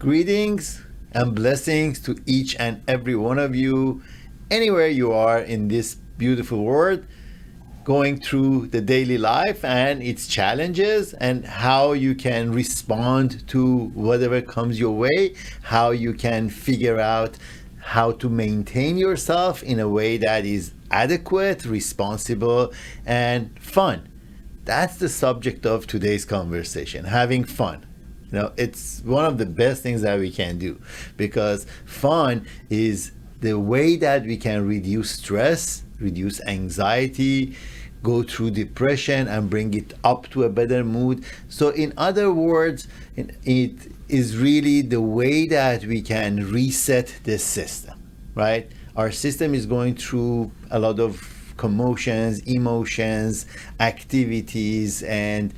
Greetings and blessings to each and every one of you, anywhere you are in this beautiful world, going through the daily life and its challenges, and how you can respond to whatever comes your way, how you can figure out how to maintain yourself in a way that is adequate, responsible, and fun. That's the subject of today's conversation, having fun. It's one of the best things that we can do, because fun is the way that we can reduce stress, reduce anxiety, go through depression, and bring it up to a better mood. So in other words, it is really the way that we can reset the system, right? Our system is going through a lot of commotions, emotions, activities, and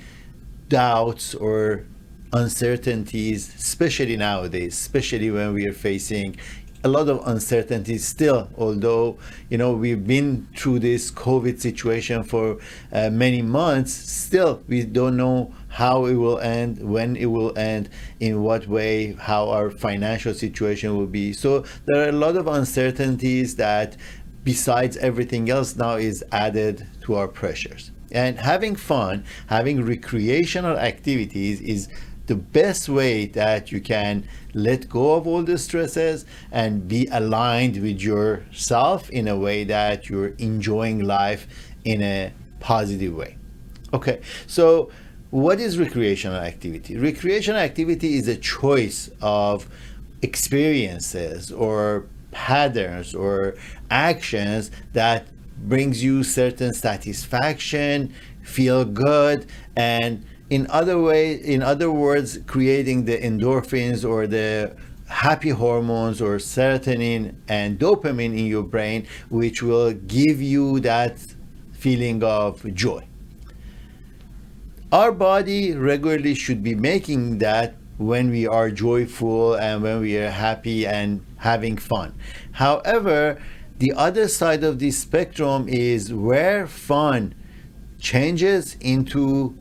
doubts or uncertainties, especially nowadays, especially when we are facing a lot of uncertainties still, although we've been through this COVID situation for many months. Still, we don't know how it will end, when it will end, in what way, how our financial situation will be. So there are a lot of uncertainties that, besides everything else, now is added to our pressures. And having fun, having recreational activities is the best way that you can let go of all the stresses and be aligned with yourself in a way that you're enjoying life in a positive way. Okay, so what is recreational activity? Recreational activity is a choice of experiences or patterns or actions that brings you certain satisfaction, feel good, and in other words, creating the endorphins or the happy hormones or serotonin and dopamine in your brain, which will give you that feeling of joy. Our body regularly should be making that when we are joyful and when we are happy and having fun. However, the other side of this spectrum is where fun changes into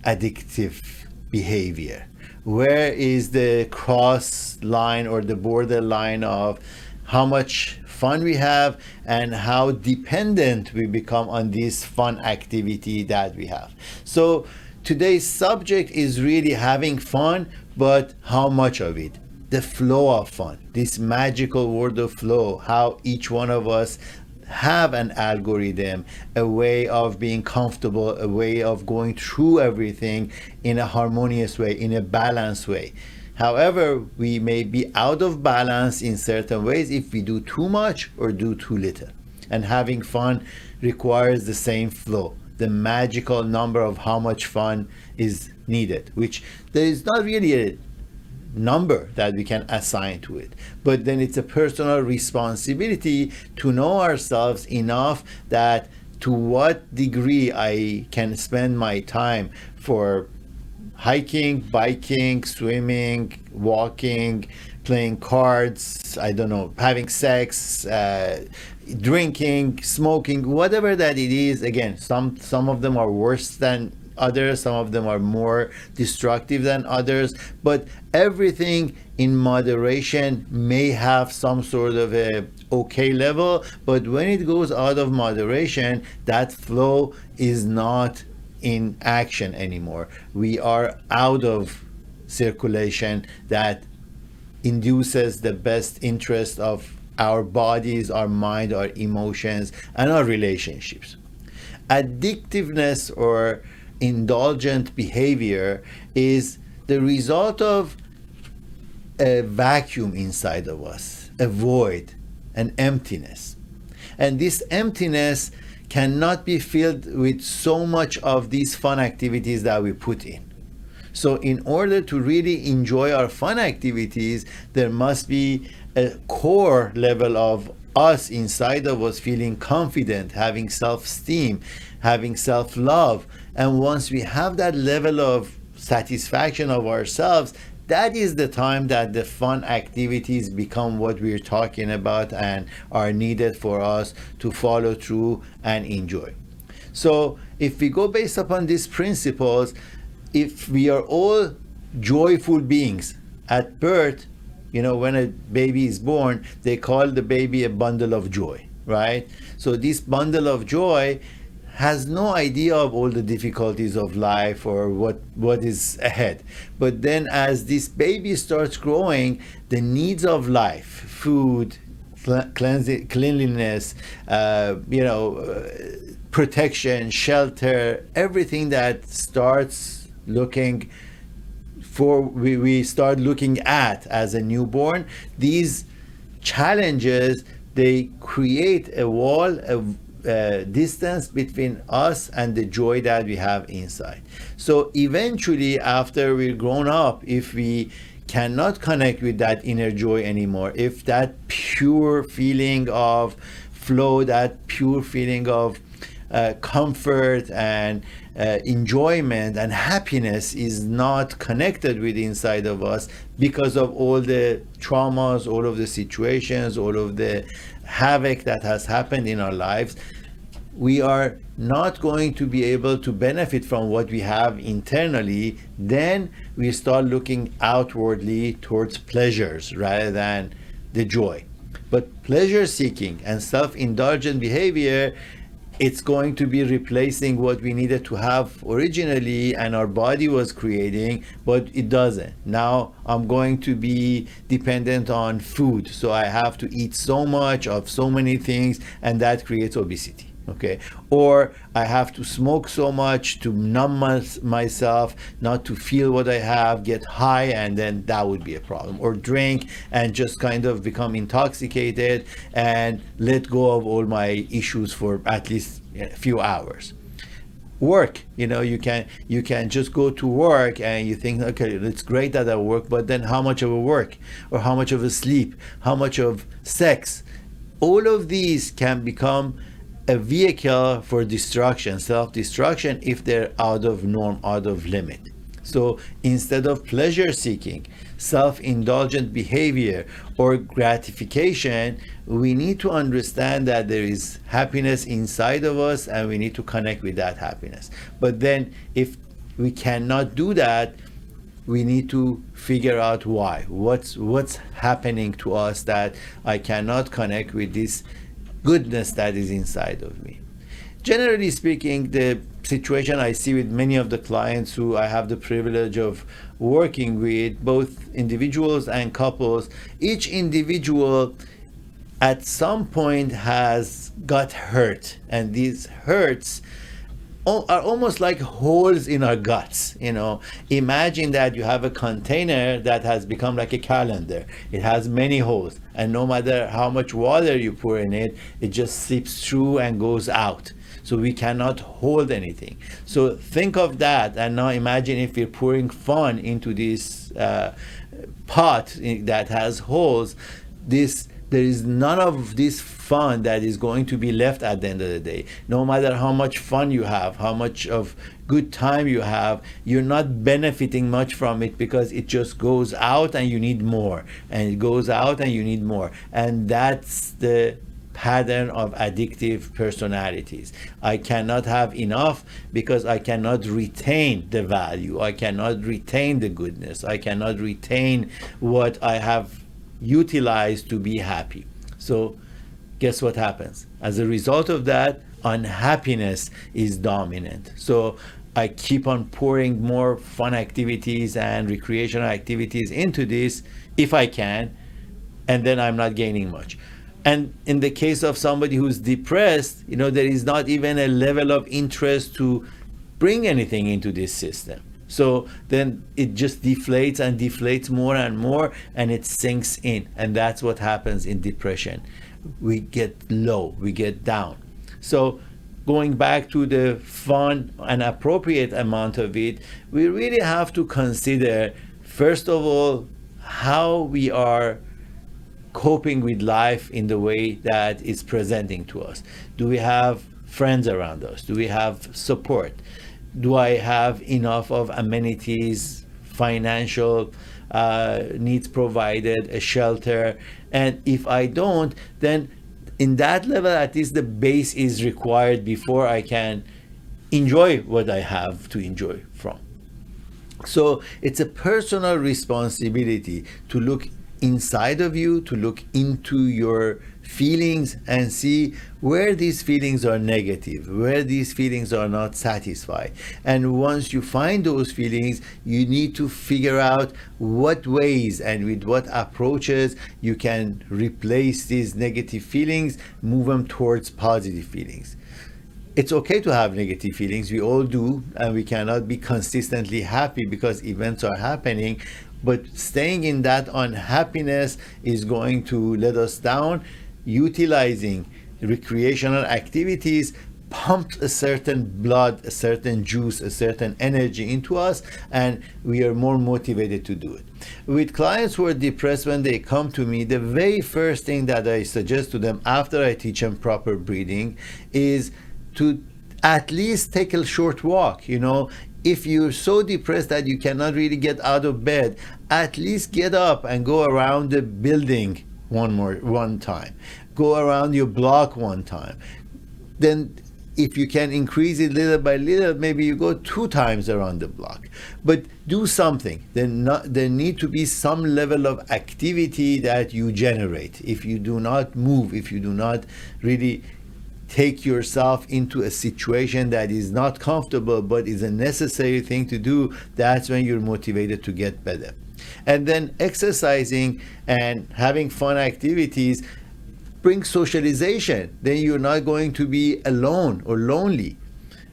addictive behavior. Where is the cross line or the borderline of how much fun we have and how dependent we become on this fun activity that we have? So today's subject is really having fun, but how much of it? The flow of fun, this magical word of flow, how each one of us have an algorithm, a way of being comfortable, a way of going through everything in a harmonious way, in a balanced way. However, we may be out of balance in certain ways if we do too much or do too little. And having fun requires the same flow, the magical number of how much fun is needed, which there is not really a number that we can assign to it, but then it's a personal responsibility to know ourselves enough that to what degree I can spend my time for hiking, biking, swimming, walking, playing cards, I don't know, having sex, drinking, smoking, whatever that it is. Again, some of them are worse than others, some of them are more destructive than others, but everything in moderation may have some sort of a okay level. But when it goes out of moderation, that flow is not in action anymore. We are out of circulation that induces the best interest of our bodies, our mind, our emotions, and our relationships. Addictiveness or indulgent behavior is the result of a vacuum inside of us, a void, an emptiness. And this emptiness cannot be filled with so much of these fun activities that we put in. So in order to really enjoy our fun activities, there must be a core level of us inside of us feeling confident, having self-esteem, having self-love. And once we have that level of satisfaction of ourselves, that is the time that the fun activities become what we're talking about and are needed for us to follow through and enjoy. So if we go based upon these principles, if we are all joyful beings, at birth, when a baby is born, they call the baby a bundle of joy, right? So this bundle of joy has no idea of all the difficulties of life or what is ahead. But then as this baby starts growing, the needs of life, food, cleanliness, protection, shelter, everything that starts looking for, we start looking at as a newborn, these challenges, they create a wall, a distance between us and the joy that we have inside. So eventually, after we're grown up, if we cannot connect with that inner joy anymore, if that pure feeling of flow, that pure feeling of comfort and enjoyment and happiness is not connected with inside of us because of all the traumas, all of the situations, all of the havoc that has happened in our lives, we are not going to be able to benefit from what we have internally. Then we start looking outwardly towards pleasures rather than the joy. But pleasure seeking and self-indulgent behavior, it's going to be replacing what we needed to have originally and our body was creating, but it doesn't. Now I'm going to be dependent on food, so I have to eat so much of so many things, and that creates obesity. Okay, or I have to smoke so much to numb myself, not to feel what I have, get high, and then that would be a problem. Or drink and just kind of become intoxicated and let go of all my issues for at least a few hours. Work, you can just go to work and you think, okay, it's great that I work, but then how much of a work, or how much of a sleep, how much of sex? All of these can become a vehicle for destruction, self-destruction, if they're out of norm, out of limit. So instead of pleasure seeking, self-indulgent behavior, or gratification, we need to understand that there is happiness inside of us and we need to connect with that happiness. But then if we cannot do that, we need to figure out why. What's happening to us that I cannot connect with this goodness that is inside of me. Generally speaking, the situation I see with many of the clients who I have the privilege of working with, both individuals and couples, each individual at some point has got hurt, and these hurts are almost like holes in our guts. Imagine that you have a container that has become like a calendar. It has many holes, and no matter how much water you pour in it, it just seeps through and goes out. So we cannot hold anything. So think of that, and now imagine if we're pouring fun into this pot that has holes. There is none of this fun that is going to be left at the end of the day. No matter how much fun you have, how much of good time you have, you're not benefiting much from it, because it just goes out and you need more, and it goes out and you need more. And that's the pattern of addictive personalities. I cannot have enough because I cannot retain the value, I cannot retain the goodness, I cannot retain what I have utilized to be happy. So guess what happens? As a result of that, unhappiness is dominant. So I keep on pouring more fun activities and recreational activities into this if I can, and then I'm not gaining much. And in the case of somebody who's depressed, there is not even a level of interest to bring anything into this system. So then it just deflates and deflates more and more, and it sinks in. And that's what happens in depression. We get low, we get down. So going back to the fun and appropriate amount of it, we really have to consider, first of all, how we are coping with life in the way that it's presenting to us. Do we have friends around us? Do we have support? Do I have enough of amenities, financial needs provided, a shelter? And if I don't, then in that level, at least the base is required before I can enjoy what I have to enjoy from. So it's a personal responsibility to look inside of you, to look into your feelings and see where these feelings are negative, where these feelings are not satisfied. And once you find those feelings, you need to figure out what ways and with what approaches you can replace these negative feelings, move them towards positive feelings. It's okay to have negative feelings. We all do, and we cannot be consistently happy because events are happening. But staying in that unhappiness is going to let us down. Utilizing recreational activities pumps a certain blood, a certain juice, a certain energy into us, and we are more motivated to do it. With clients who are depressed, when they come to me, the very first thing that I suggest to them after I teach them proper breathing is to at least take a short walk. If you're so depressed that you cannot really get out of bed, at least get up and go around the building one time. Go around your block one time. Then if you can increase it little by little, maybe you go 2 times around the block. But do something. There need to be some level of activity that you generate. If you do not move, if you do not really take yourself into a situation that is not comfortable but is a necessary thing to do, that's when you're motivated to get better. And then exercising and having fun activities bring socialization. Then you're not going to be alone or lonely.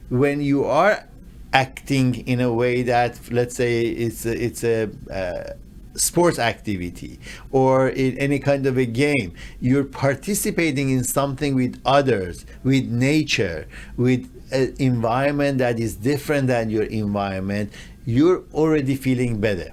When you are acting in a way that, let's say, it's a sports activity or in any kind of a game, you're participating in something with others, with nature, with an environment that is different than your environment, you're already feeling better.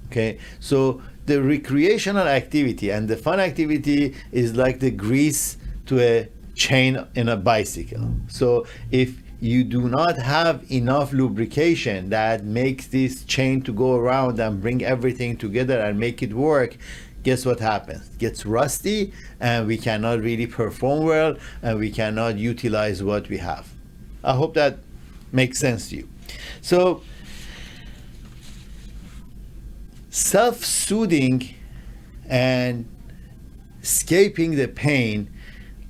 Okay, so the recreational activity and the fun activity is like the grease to a chain in a bicycle. So if you do not have enough lubrication that makes this chain to go around and bring everything together and make it work, guess what happens? It gets rusty and we cannot really perform well and we cannot utilize what we have. I hope that makes sense to you. So self-soothing and escaping the pain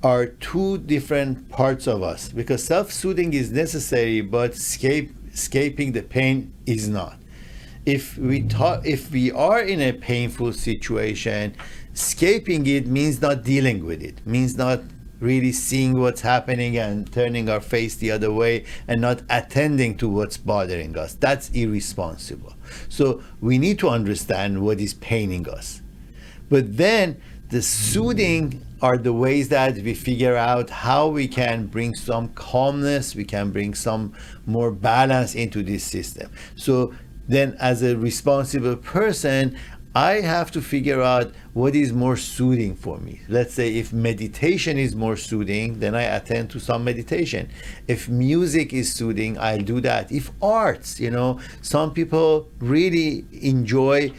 are 2 different parts of us, because self-soothing is necessary, but escaping the pain is not. If we are in a painful situation, escaping it means not dealing with it, means not really seeing what's happening and turning our face the other way and not attending to what's bothering us. That's irresponsible. So we need to understand what is paining us. But then the soothing are the ways that we figure out how we can bring some calmness, we can bring some more balance into this system. So then as a responsible person, I have to figure out what is more soothing for me. Let's say if meditation is more soothing, then I attend to some meditation. If music is soothing, I'll do that. If arts, some people really enjoy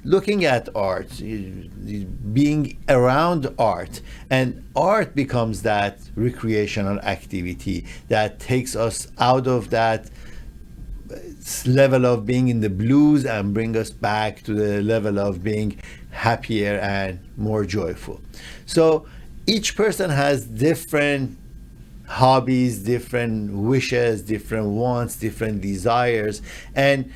looking at art, being around art, and art becomes that recreational activity that takes us out of that level of being in the blues and bring us back to the level of being happier and more joyful. So each person has different hobbies, different wishes, different wants, different desires, and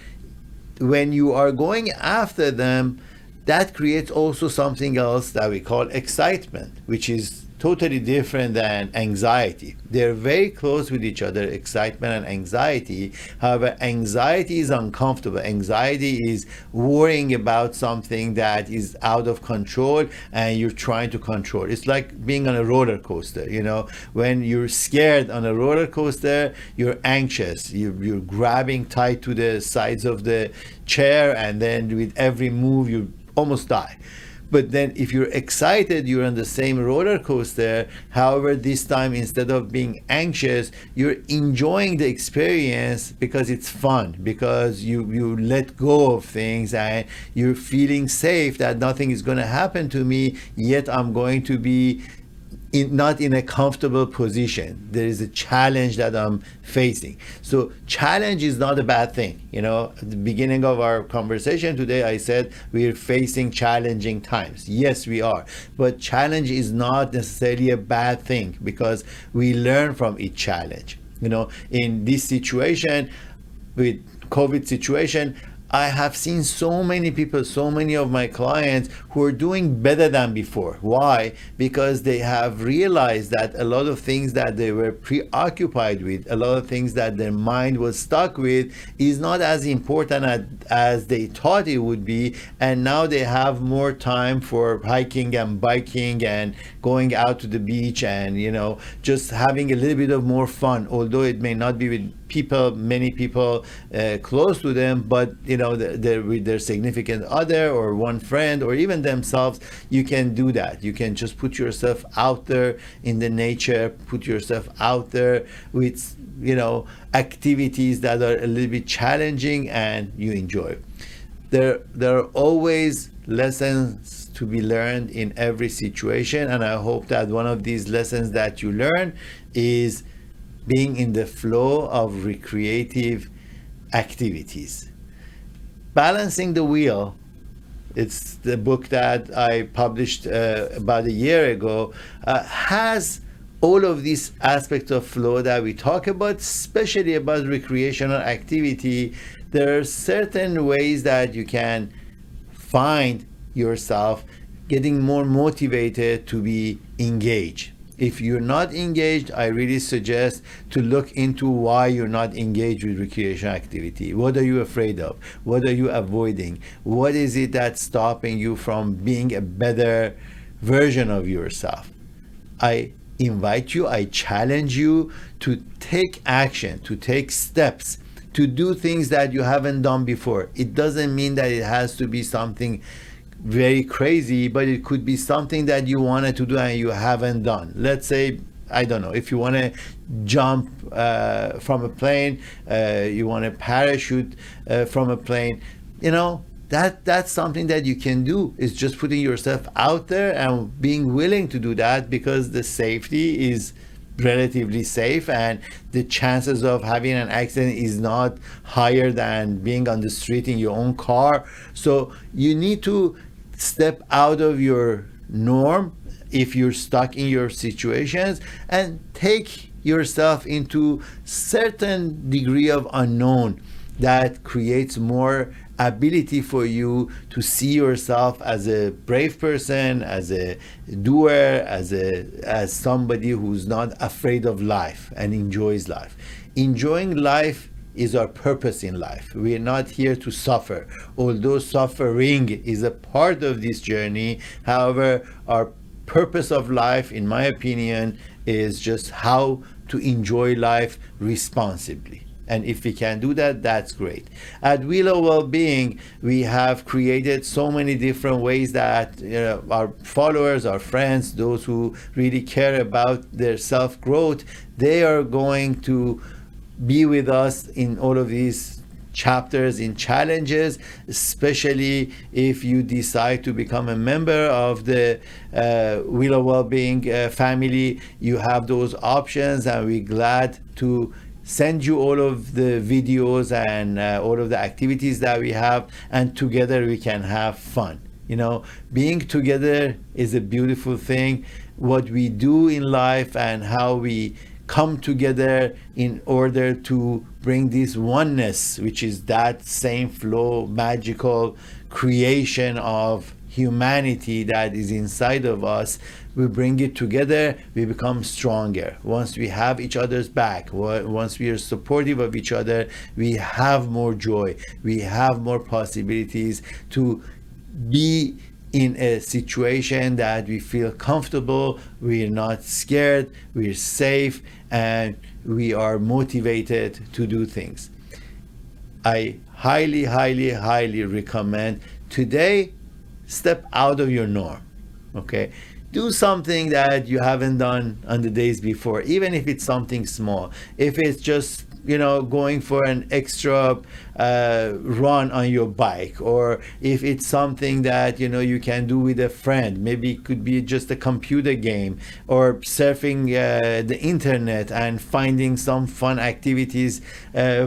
when you are going after them, that creates also something else that we call excitement, which is totally different than anxiety. They're very close with each other, excitement and anxiety. However, anxiety is uncomfortable. Anxiety is worrying about something that is out of control and you're trying to control. It's like being on a roller coaster. When you're scared on a roller coaster, you're anxious. You're grabbing tight to the sides of the chair, and then with every move you almost die. But then if you're excited, you're on the same roller coaster. However, this time, instead of being anxious, you're enjoying the experience because it's fun, because you let go of things and you're feeling safe that nothing is going to happen to me, yet I'm going to be not in a comfortable position. There is a challenge that I'm facing. So challenge is not a bad thing. At the beginning of our conversation today, I said we're facing challenging times. Yes, we are. But challenge is not necessarily a bad thing, because we learn from each challenge. In this situation, with COVID situation, I have seen so many people, so many of my clients who are doing better than before. Why? Because they have realized that a lot of things that they were preoccupied with, a lot of things that their mind was stuck with, is not as important as they thought it would be. And now they have more time for hiking and biking and going out to the beach and, just having a little bit of more fun, although it may not be with many people close to them, but they're with their significant other or one friend or even themselves. You can do that. You can just put yourself out there in the nature, put yourself out there with activities that are a little bit challenging and you enjoy. There are always lessons to be learned in every situation, and I hope that one of these lessons that you learn is being in the flow of recreative activities. Balancing the Wheel, it's the book that I published about a year ago, has all of these aspects of flow that we talk about, especially about recreational activity. There are certain ways that you can find yourself getting more motivated to be engaged. If you're not engaged, I really suggest to look into why you're not engaged with recreational activity. What are you afraid of? What are you avoiding? What is it that's stopping you from being a better version of yourself? I invite you, I challenge you to take action, to take steps, to do things that you haven't done before. It doesn't mean that it has to be something very crazy, but it could be something that you wanted to do and you haven't done. Let's say, I don't know, if you want to jump from a plane, you want to parachute from a plane, that's something that you can do. It's just putting yourself out there and being willing to do that, because the safety is relatively safe and the chances of having an accident is not higher than being on the street in your own car. So you need to step out of your norm if you're stuck in your situations and take yourself into certain degree of unknown that creates more ability for you to see yourself as a brave person, as a doer, as somebody who's not afraid of life and enjoys life. Enjoying life is our purpose in life. We are not here to suffer, although suffering is a part of this journey. However, our purpose of life, in my opinion, is just how to enjoy life responsibly. And if we can do that, that's great. At Wheel of Wellbeing, we have created so many different ways that our followers, our friends, those who really care about their self-growth, they are going to be with us in all of these chapters, in challenges, especially if you decide to become a member of the Wheel of Wellbeing family. You have those options, and we're glad to send you all of the videos and all of the activities that we have, and together we can have fun. Being together is a beautiful thing. What we do in life and how we come together in order to bring this oneness, which is that same flow, magical creation of humanity that is inside of us. We bring it together, we become stronger. Once we have each other's back, once we are supportive of each other, we have more joy, we have more possibilities to be in a situation that we feel comfortable, we're not scared, we're safe, and we are motivated to do things. I highly, highly, highly recommend today, step out of your norm, okay? Do something that you haven't done on the days before, even if it's something small. If it's just going for an extra run on your bike, or if it's something that you can do with a friend, maybe it could be just a computer game, or surfing the internet and finding some fun activities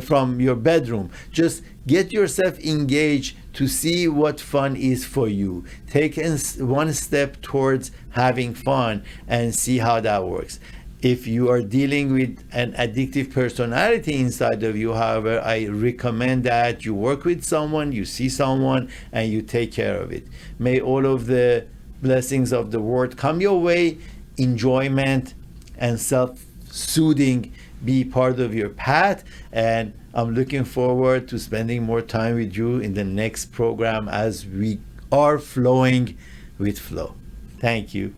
from your bedroom. Just get yourself engaged to see what fun is for you. Take one step towards having fun and see how that works. If you are dealing with an addictive personality inside of you, however, I recommend that you work with someone, you see someone, and you take care of it. May all of the blessings of the world come your way. Enjoyment and self-soothing be part of your path, and I'm looking forward to spending more time with you in the next program as we are flowing with flow. Thank you.